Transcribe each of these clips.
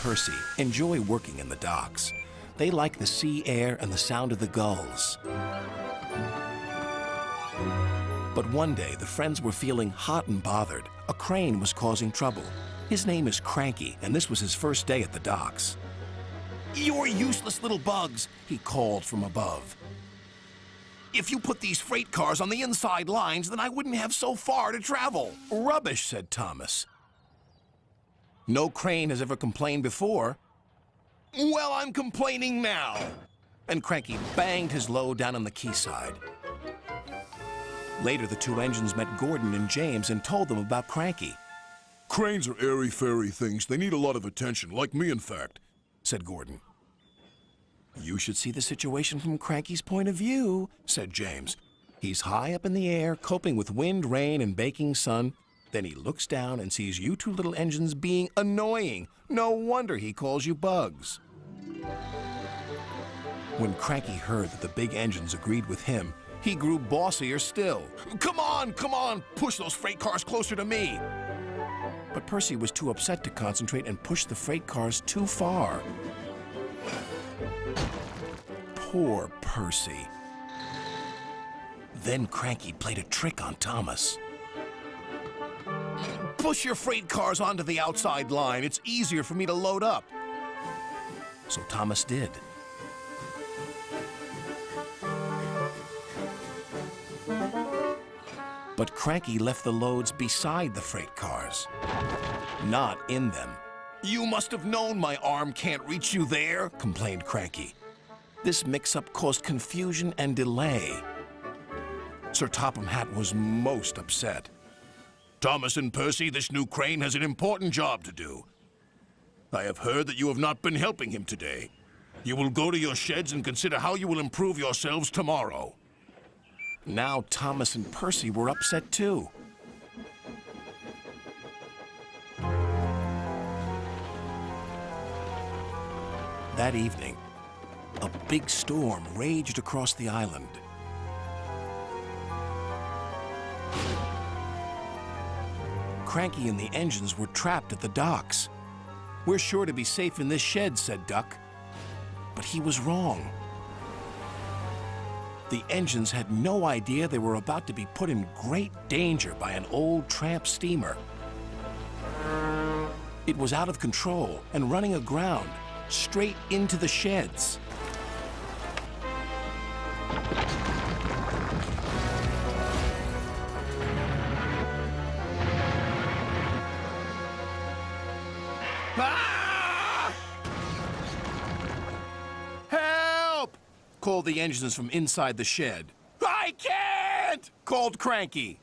Percy enjoy working in the docks. They like the sea air and the sound of the gulls. But one day, the friends were feeling hot and bothered. A crane was causing trouble. His name is Cranky, and this was his first day at the docks. "You're useless little bugs," he called from above. "If you put these freight cars on the inside lines, then I wouldn't have so far to travel." "Rubbish," said Thomas. "No crane has ever complained before." "Well, I'm complaining now." And Cranky banged his load down on the quayside. Later, the two engines met Gordon and James and told them about Cranky. "Cranes are airy-fairy things. They need a lot of attention, like me, in fact," said Gordon. "You should see the situation from Cranky's point of view," said James. "He's high up in the air, coping with wind, rain, and baking sun. Then he looks down and sees you two little engines being annoying. No wonder he calls you bugs." When Cranky heard that the big engines agreed with him, he grew bossier still. Come on, push those freight cars closer to me." But Percy was too upset to concentrate and pushed the freight cars too far. Poor Percy. Then Cranky played a trick on Thomas. "Push your freight cars onto the outside line. It's easier for me to load up." So Thomas did. But Cranky left the loads beside the freight cars, not in them. "You must have known my arm can't reach you there," complained Cranky. This mix-up caused confusion and delay. Sir Topham Hatt was most upset. "Thomas and Percy, this new crane has an important job to do. I have heard that you have not been helping him today. You will go to your sheds and consider how you will improve yourselves tomorrow." Now Thomas and Percy were upset too. That evening, a big storm raged across the island. Cranky and the engines were trapped at the docks. "We're sure to be safe in this shed," said Duck. But he was wrong. The engines had no idea they were about to be put in great danger by an old tramp steamer. It was out of control and running aground, straight into the sheds. Ah! "Help!" called the engines from inside the shed. "I can't!" called Cranky.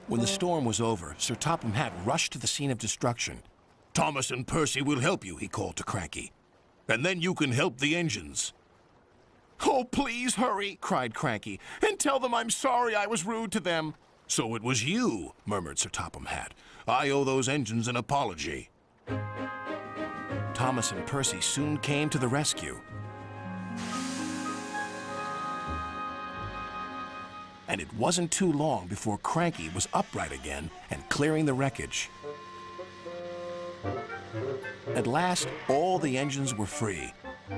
When the storm was over, Sir Topham Hatt rushed to the scene of destruction. "Thomas and Percy will help you," he called to Cranky. "And then you can help the engines." "Oh, please hurry," cried Cranky, "and tell them I'm sorry I was rude to them." "So it was you," murmured Sir Topham Hatt. "I owe those engines an apology." Thomas and Percy soon came to the rescue. And it wasn't too long before Cranky was upright again and clearing the wreckage. At last, all the engines were free.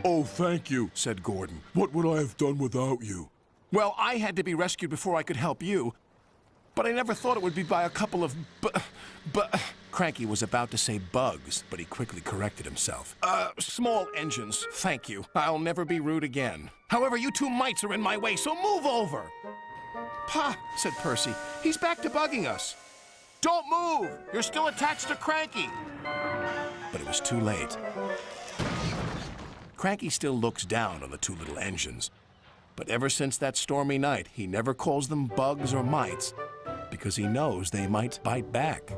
"Oh, thank you," said Gordon. "What would I have done without you?" "Well, I had to be rescued before I could help you. But I never thought it would be by a couple of Cranky was about to say bugs, but he quickly corrected himself. Small engines, thank you. I'll never be rude again. However, you two mites are in my way, so move over." "Pa," said Percy, "he's back to bugging us." "Don't move! You're still attached to Cranky." But it was too late. Cranky still looks down on the two little engines. But ever since that stormy night, he never calls them bugs or mites, because he knows they might bite back.